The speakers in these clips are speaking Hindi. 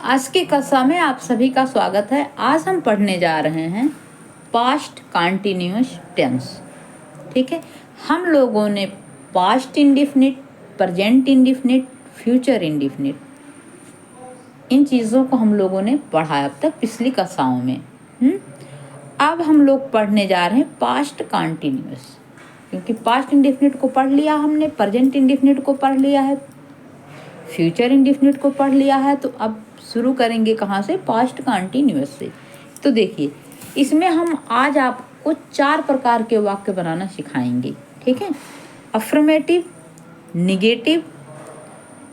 आज के कक्षा में आप सभी का स्वागत है। आज हम पढ़ने जा रहे हैं पास्ट कंटिन्यूअस टेंस। ठीक है, हम लोगों ने past indefinite, present indefinite, future indefinite, इन चीज़ों को हम लोगों ने पढ़ा अब तक पिछली कक्षाओं में। अब हम लोग पढ़ने जा रहे हैं पास्ट कंटिन्यूअस, क्योंकि पास्ट इंडेफिनिट को पढ़ लिया हमने, प्रेजेंट इंडेफिनिट को पढ़ लिया है, फ्यूचर इंडेफिनिट को पढ़ लिया है। तो अब शुरू करेंगे कहाँ से? पास्ट कंटिन्यूअस से। तो देखिए, इसमें हम आज आपको 4 प्रकार के वाक्य बनाना सिखाएंगे। ठीक है, अफर्मेटिव, निगेटिव,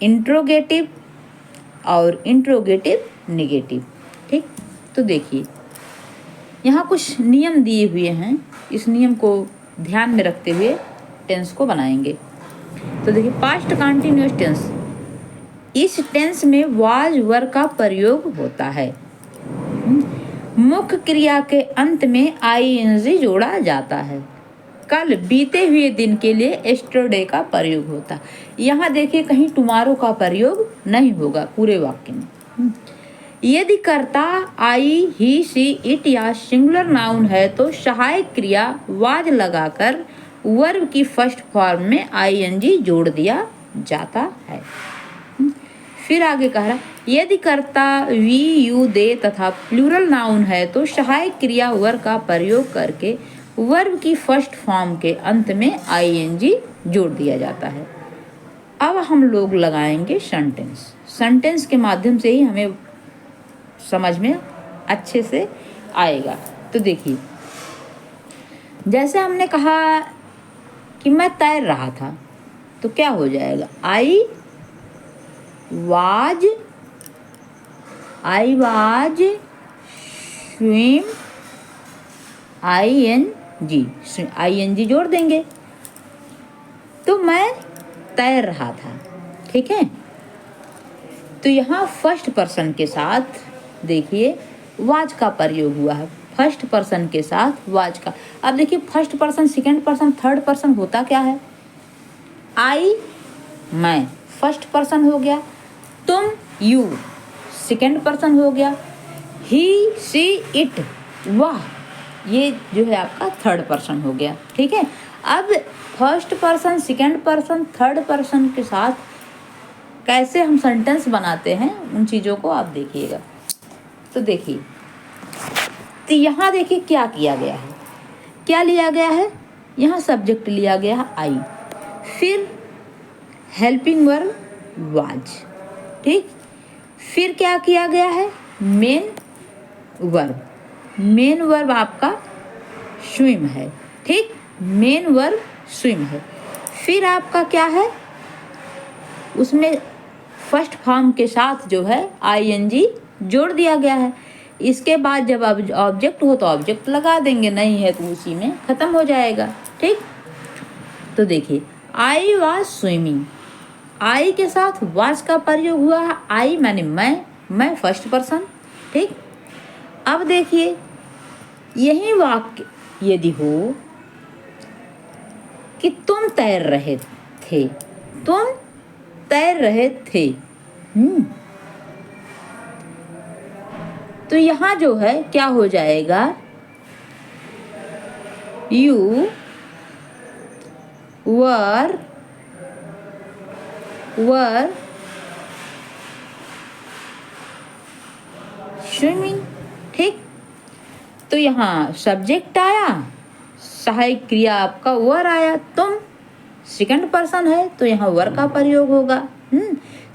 इंट्रोगेटिव और इंट्रोगेटिव नेगेटिव। ठीक, तो देखिए यहाँ कुछ नियम दिए हुए हैं, इस नियम को ध्यान में रखते हुए टेंस को बनाएंगे। तो देखिए, पास्ट कंटिन्यूअस टेंस, इस टेंस में वाज वर का प्रयोग होता है। मुख्य क्रिया के अंत में आईएनजी जोड़ा जाता है। कल बीते हुए दिन के लिए एस्टरडे का प्रयोग होता है। यहाँ देखिए, कहीं टुमारो का प्रयोग नहीं होगा पूरे वाक्य में। यदि कर्ता आई, ही, सी, इट या सिंगुलर नाउन है तो सहायक क्रिया वाज लगाकर वर्ब की फर्स्ट फॉर्म में आईएनजी जोड़ दिया जाता है। फिर आगे कह रहा, यदि कर्ता वी, यू, दे तथा प्लूरल नाउन है तो सहायक क्रिया वर का प्रयोग करके वर्ब की फर्स्ट फॉर्म के अंत में आईएनजी जोड़ दिया जाता है। अब हम लोग लगाएंगे सेंटेंस। सेंटेंस के माध्यम से ही हमें समझ में अच्छे से आएगा। तो देखिए, जैसे हमने कहा कि मैं तैर रहा था, तो क्या हो जाएगा? आई वाज स्विम, आईएनजी जोड़ देंगे तो मैं तैर रहा था। ठीक है, तो यहाँ फर्स्ट पर्सन के साथ देखिए वाज का प्रयोग हुआ है। फर्स्ट पर्सन के साथ वाज का। अब देखिए, first person, second person, third person होता क्या है? आई, मैं, फर्स्ट पर्सन हो गया। तुम, यू, सेकंड पर्सन हो गया। ही, सी, इट, वह, ये जो है आपका थर्ड पर्सन हो गया। ठीक है, अब first person, second person, third person के साथ कैसे हम सेंटेंस बनाते हैं, उन चीज़ों को आप देखिएगा। तो देखिए, तो यहाँ देखिए क्या किया गया है, क्या लिया गया है? यहाँ सब्जेक्ट लिया गया है आई, फिर हेल्पिंग वर्ब वाज। ठीक, फिर क्या किया गया है? मेन वर्ब आपका स्विम है। ठीक, मेन वर्ब स्विम है। फिर आपका क्या है? उसमें फर्स्ट फॉर्म के साथ जो है आईएनजी जोड़ दिया गया है। इसके बाद जब ऑब्जेक्ट हो तो ऑब्जेक्ट लगा देंगे, नहीं है तो उसी में ख़त्म हो जाएगा। ठीक, तो देखिए, आई वाज स्विमिंग, आई के साथ वाज का प्रयोग हुआ है। आई माने मैं फर्स्ट पर्सन। ठीक, अब देखिए, यही वाक्य यदि हो कि तुम तैर रहे थे, तो यहाँ जो है क्या हो जाएगा? You were swimming. ठीक, तो यहाँ सब्जेक्ट आया, सहायक क्रिया आपका वर आया, तुम सेकंड पर्सन है तो यहाँ वर का प्रयोग होगा।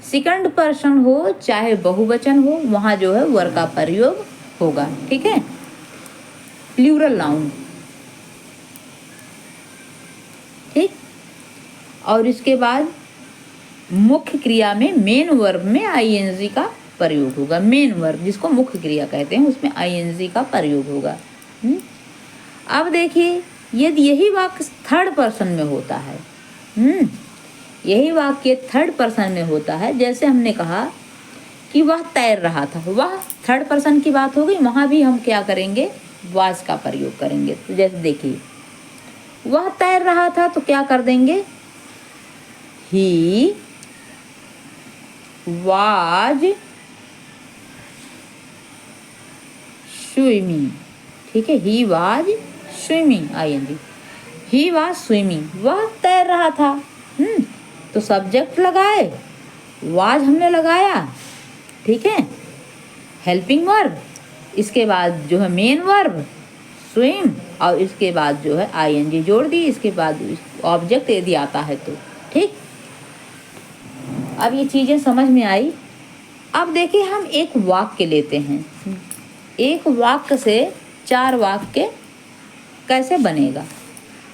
सेकंड पर्सन हो चाहे बहुवचन हो, वहाँ जो है वर का प्रयोग होगा। ठीक है, प्लूरल नाउन। ठीक, और इसके बाद मुख्य क्रिया में मेन वर्ब में आईएनजी का प्रयोग होगा। मेन वर्ब जिसको मुख्य क्रिया कहते हैं, उसमें आईएनजी का प्रयोग होगा। अब देखिए, यदि यही वाक्य थर्ड पर्सन में होता है, यही वाक्य थर्ड पर्सन में होता है, जैसे हमने कहा कि वह तैर रहा था, वह थर्ड पर्सन की बात हो गई, वहाँ भी हम क्या करेंगे? वाज का प्रयोग करेंगे। तो जैसे देखिए, वह तैर रहा था तो क्या कर देंगे? ही वाज स्विमिंग, ठीक है। He was swimming, ING। He was swimming, वह तैर रहा था। तो सब्जेक्ट लगाए, वाज हमने लगाया, ठीक है, हेल्पिंग वर्ब, इसके बाद जो है मेन वर्ब स्विम, और इसके बाद जो है ING जोड़ दी, इसके बाद ऑब्जेक्ट यदि आता है तो, ठीक। अब ये चीज़ें समझ में आई। अब देखिए हम एक वाक्य लेते हैं। एक वाक्य से 4 वाक्य कैसे बनेगा।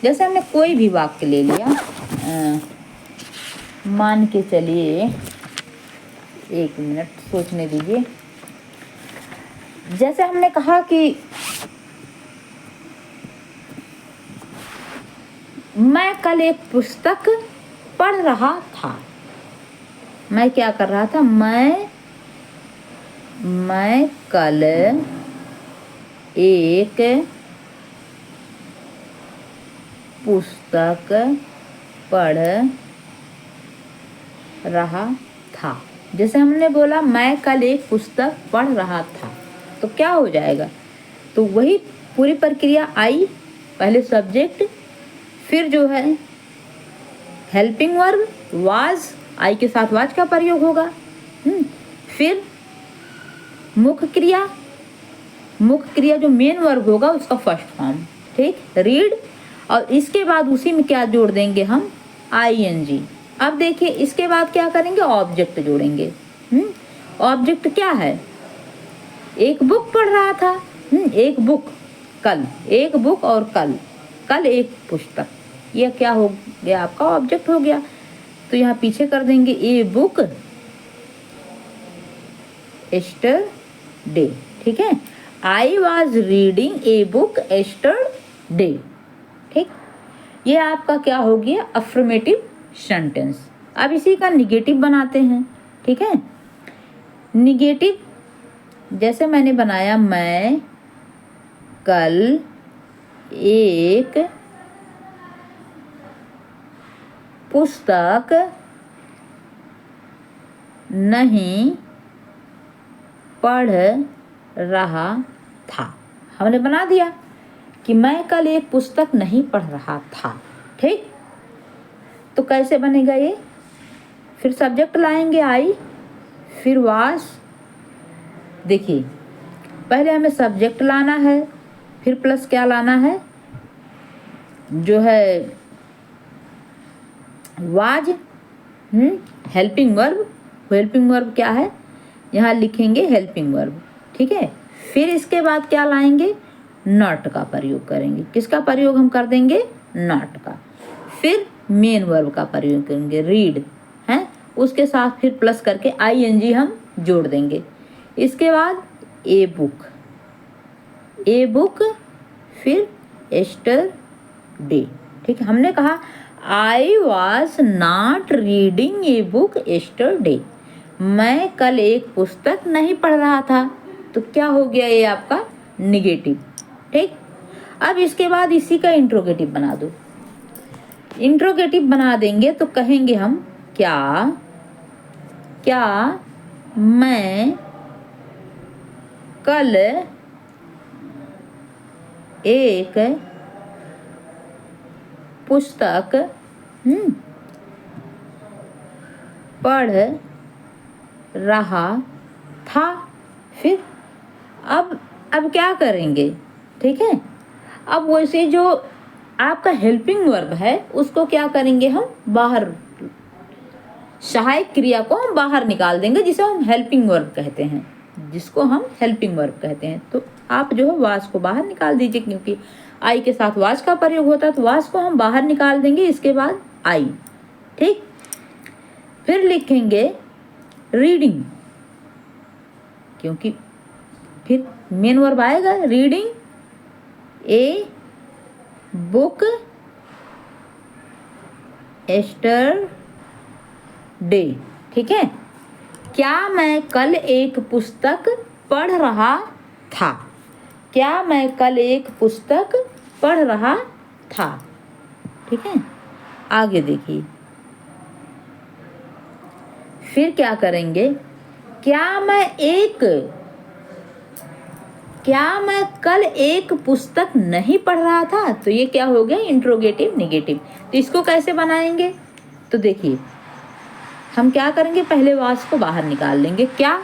जैसे हमने कोई भी वाक्य ले लिया, मान के चलिए, 1 मिनट सोचने दीजिए। जैसे हमने कहा कि मैं कल एक पुस्तक पढ़ रहा था। मैं क्या कर रहा था? मैं कल एक पुस्तक पढ़ रहा था। जैसे हमने बोला मैं कल एक पुस्तक पढ़ रहा था, तो क्या हो जाएगा? तो वही पूरी प्रक्रिया आई। पहले सब्जेक्ट, फिर जो है हेल्पिंग वर्ब वाज, आई के साथ वाज का प्रयोग होगा। फिर मुख्य क्रिया जो मेन वर्ब होगा उसका फर्स्ट फॉर्म, ठीक, रीड, और इसके बाद उसी में क्या जोड़ देंगे हम? ING। अब देखिए इसके बाद क्या करेंगे? ऑब्जेक्ट जोड़ेंगे। ऑब्जेक्ट क्या है? एक बुक पढ़ रहा था। एक बुक, कल एक बुक, और कल एक पुस्तक, यह क्या हो गया? आपका ऑब्जेक्ट हो गया। तो यहाँ पीछे कर देंगे ए बुक एस्टरडे, ठीक है। I was reading a book yesterday, ठीक। ये आपका क्या हो गया? Affirmative sentence. अब इसी का निगेटिव बनाते हैं, ठीक है। निगेटिव जैसे मैंने बनाया, मैं कल एक पुस्तक नहीं पढ़ रहा था। हमने बना दिया कि मैं कल एक पुस्तक नहीं पढ़ रहा था, ठीक। तो कैसे बनेगा ये? फिर सब्जेक्ट लाएंगे आई, फिर वाज। देखिए पहले हमें सब्जेक्ट लाना है, फिर प्लस क्या लाना है? जो है was, helping verb. Helping verb क्या है? यहाँ लिखेंगे हेल्पिंग वर्ब, ठीक है। फिर इसके बाद क्या लाएंगे? नॉट का प्रयोग करेंगे। किसका प्रयोग हम कर देंगे? नॉट का। फिर मेन वर्ब का प्रयोग करेंगे, रीड है, उसके साथ फिर प्लस करके ING हम जोड़ देंगे। इसके बाद ए बुक, फिर एस्टरडे, ठीक है। हमने कहा I was not reading a book yesterday, मैं कल एक पुस्तक नहीं पढ़ रहा था। तो क्या हो गया? ये आपका निगेटिव, ठीक। अब इसके बाद इसी का इंट्रोगेटिव बना दो। इंट्रोगेटिव बना देंगे तो कहेंगे हम क्या मैं कल एक पुस्तक पढ़ रहा था। फिर अब क्या करेंगे? ठीक है। अब वैसे जो आपका हेल्पिंग वर्ब है उसको क्या करेंगे? हम बाहर, सहायक क्रिया को हम बाहर निकाल देंगे, जिसे हम हेल्पिंग वर्ब कहते हैं, तो आप जो है वाज को बाहर निकाल दीजिए, क्योंकि आई के साथ वाज का प्रयोग होता है, तो वाज को हम बाहर निकाल देंगे। इसके बाद आई, ठीक। फिर लिखेंगे रीडिंग, क्योंकि फिर मेन वर्ब आएगा, रीडिंग ए बुक एस्टरडे, ठीक है। क्या मैं कल एक पुस्तक पढ़ रहा था? क्या मैं कल एक पुस्तक पढ़ रहा था? ठीक है। आगे देखिए, फिर क्या करेंगे? क्या मैं एक क्या मैं कल एक पुस्तक नहीं पढ़ रहा था? तो ये क्या हो गया? Interrogative negative. तो इसको कैसे बनाएंगे? तो देखिए हम क्या करेंगे, पहले वास को बाहर निकाल लेंगे, क्या,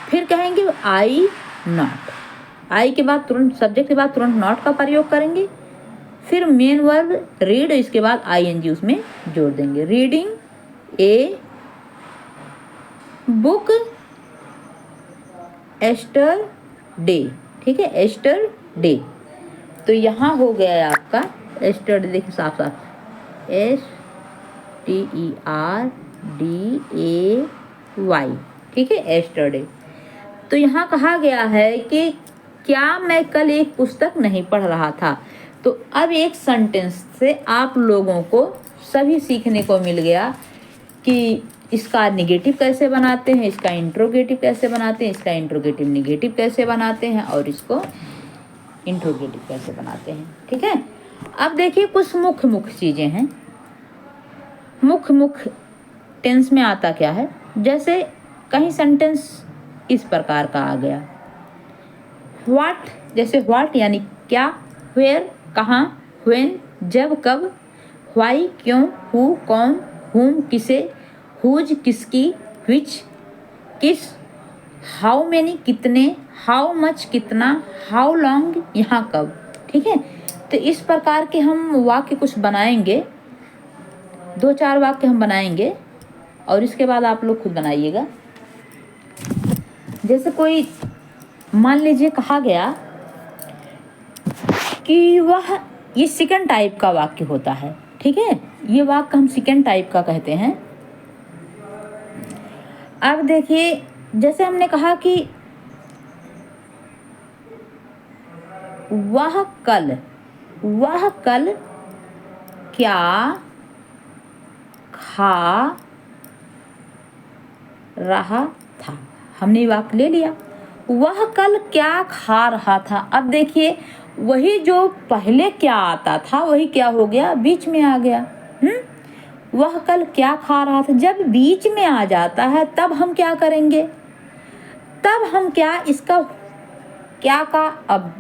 फिर कहेंगे आई नॉट, आई के बाद तुरंत सब्जेक्ट के बाद तुरंत नॉट का प्रयोग करेंगे, फिर मेन वर्ब रीड, इसके बाद आईएनजी उसमें जोड़ देंगे। Reading a book yesterday, ठीक है, एस्टर डे। तो यहाँ हो गया है आपका एस्टर डे, देखिए साफ साफ STERDAY, ठीक है, एस्टरडे। तो यहाँ कहा गया है कि क्या मैं कल एक पुस्तक नहीं पढ़ रहा था। तो अब एक सेंटेंस से आप लोगों को सभी सीखने को मिल गया कि इसका निगेटिव कैसे बनाते हैं, इसका इंट्रोगेटिव कैसे बनाते हैं, इसका इंट्रोगेटिव निगेटिव कैसे बनाते हैं, और इसको इंट्रोगेटिव कैसे बनाते हैं, ठीक है। अब देखिए कुछ मुख्य चीज़ें हैं। मुख्य टेंस में आता क्या है, जैसे कहीं सेंटेंस इस प्रकार का आ गया, व्हाट, जैसे व्हाट यानी क्या, वेयर कहाँ, व्हेन जब कब, व्हाई क्यों, हु कौन, हुम किसे, हुज किसकी, विच किस, हाउ मेनी कितने, हाउ मच कितना, हाउ लॉन्ग यहाँ कब, ठीक है। तो इस प्रकार के हम वाक्य कुछ बनाएंगे, 2-4 वाक्य हम बनाएंगे और इसके बाद आप लोग खुद बनाइएगा। जैसे कोई मान लीजिए कहा गया कि वह, ये सेकंड टाइप का वाक्य होता है, ठीक है, ये वाक्य हम सेकंड टाइप का कहते हैं। अब देखिए जैसे हमने कहा कि वह कल क्या खा रहा था, हमने वाक्य ले लिया, वह कल क्या खा रहा था। अब देखिए वही जो पहले क्या आता था वही क्या हो गया, बीच में आ गया। वह कल क्या खा रहा था, जब बीच में आ जाता है तब हम क्या करेंगे, तब हम क्या, इसका क्या का अब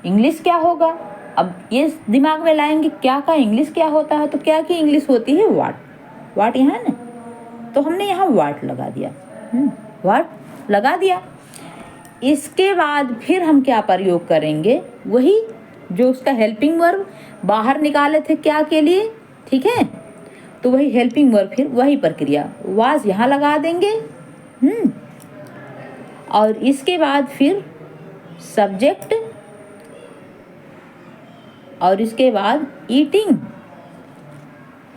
इंग्लिश क्या होगा, अब ये दिमाग में लाएंगे क्या का इंग्लिश क्या होता है। तो क्या की इंग्लिश होती है वाट यहाँ है ना, तो हमने यहाँ वाट लगा दिया, वाट लगा दिया। इसके बाद फिर हम क्या प्रयोग करेंगे, वही जो उसका हेल्पिंग वर्ब बाहर निकाले थे क्या के लिए, ठीक है, तो वही हेल्पिंग वर्ब, फिर वही प्रक्रिया, वाज यहाँ लगा देंगे, और इसके बाद फिर सब्जेक्ट, और इसके बाद ईटिंग,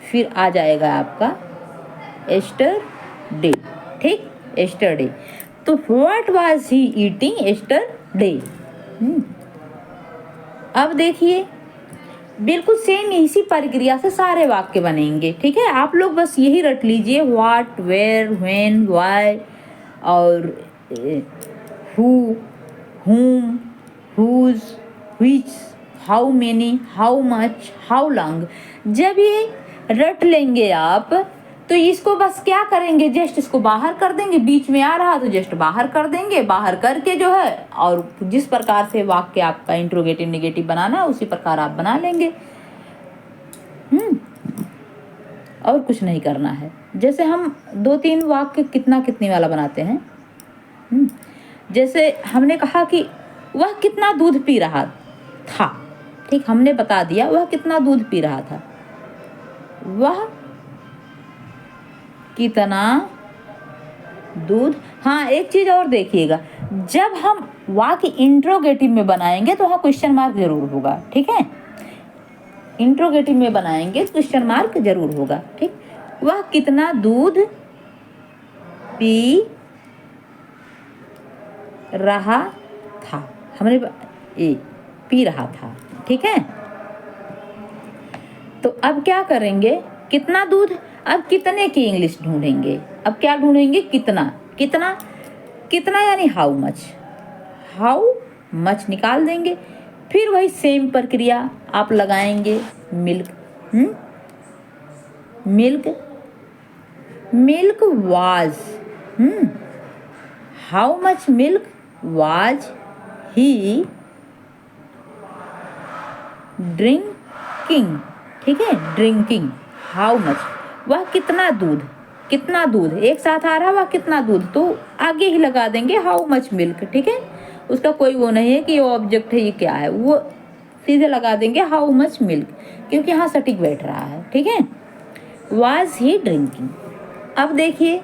फिर आ जाएगा आपका एस्टरडे, ठीक, एस्टरडे। तो what was he eating yesterday. अब देखिए बिल्कुल सेम इसी प्रक्रिया से सारे वाक्य बनेंगे, ठीक है। आप लोग बस यही रट लीजिए, व्हाट, वेयर, व्हेन, व्हाई, और who, whom, whose, which, how many, how much, how long. जब ये रट लेंगे आप तो इसको बस क्या करेंगे, जस्ट इसको बाहर कर देंगे, बीच में आ रहा तो जस्ट बाहर कर देंगे, बाहर करके जो है, और जिस प्रकार से वाक्य आपका इंट्रोगेटिव नेगेटिव बनाना है उसी प्रकार आप बना लेंगे। और कुछ नहीं करना है। जैसे हम 2-3 वाक्य कितने वाला बनाते हैं। जैसे हमने कहा कि वह कितना दूध पी रहा था, ठीक, हमने बता दिया वह कितना दूध पी रहा था, वह कितना दूध। हाँ एक चीज और देखिएगा, जब हम वाक्य इंट्रोगेटिव में बनाएंगे तो वहाँ क्वेश्चन मार्क जरूर होगा, ठीक है, इंट्रोगेटिव में बनाएंगे तो क्वेश्चन मार्क जरूर होगा, ठीक। वह कितना दूध पी रहा था, हमने पी रहा था, ठीक है। तो अब क्या करेंगे, कितना दूध, अब कितने की इंग्लिश ढूंढेंगे, अब क्या ढूंढेंगे, कितना यानी हाउ मच निकाल देंगे। फिर वही सेम प्रक्रिया आप लगाएंगे, milk was, how much milk was he drinking, ठीक है, ड्रिंकिंग। हाउ मच, वह कितना दूध, कितना दूध एक साथ आ रहा है, वह कितना दूध, तो आगे ही लगा देंगे हाउ मच मिल्क, ठीक है। उसका कोई वो नहीं है कि ये ऑब्जेक्ट है, ये क्या है, वो सीधे लगा देंगे हाउ मच मिल्क, क्योंकि यहाँ सटीक बैठ रहा है, ठीक है। Was he drinking. अब देखिए,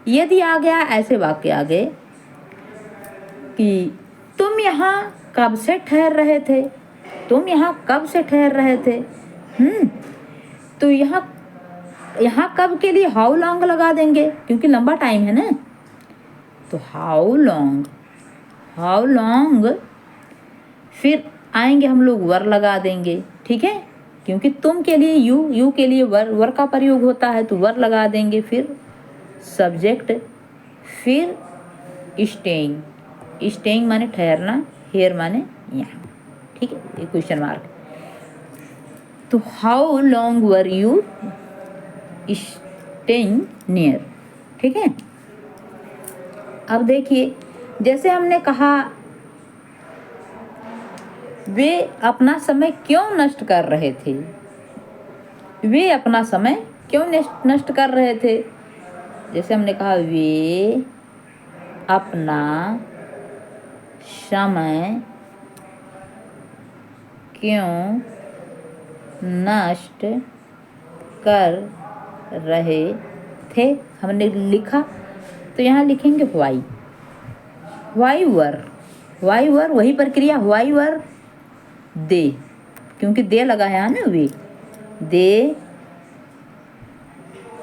यदि आ गया ऐसे वाक्य आ गए कि तुम यहाँ कब से ठहर रहे थे, तुम यहाँ कब से ठहर रहे थे, तो यहाँ कब के लिए हाउ लॉन्ग लगा देंगे, क्योंकि लंबा टाइम है ना, तो हाउ लॉन्ग, फिर आएंगे हम लोग वर लगा देंगे, ठीक है, क्योंकि तुम के लिए यू के लिए वर का प्रयोग होता है, तो वर लगा देंगे, फिर सब्जेक्ट, फिर स्टेइंग माने ठहरना, हेयर माने यहाँ, ठीक है, ये क्वेश्चन मार्क। तो how long were you staying near, ठीक है। अब देखिए, जैसे हमने कहा वे अपना समय क्यों नष्ट कर रहे थे, वे अपना समय क्यों नष्ट कर रहे थे, जैसे हमने कहा वे अपना समय क्यों नष्ट कर रहे थे, हमने लिखा, तो यहाँ लिखेंगे वाई वर, वही प्रक्रिया, वाई वर दे, क्योंकि दे लगा है ना, वे दे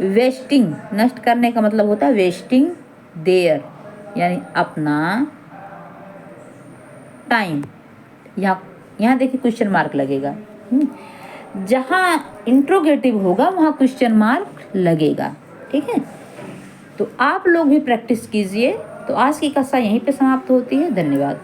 वेस्टिंग, नष्ट करने का मतलब होता है वेस्टिंग देयर, यानी अपना टाइम। यहाँ देखिए क्वेश्चन मार्क लगेगा, जहाँ इंट्रोगेटिव होगा वहाँ क्वेश्चन मार्क लगेगा, ठीक है। तो आप लोग भी प्रैक्टिस कीजिए। तो आज की कक्षा यहीं पे समाप्त होती है। धन्यवाद।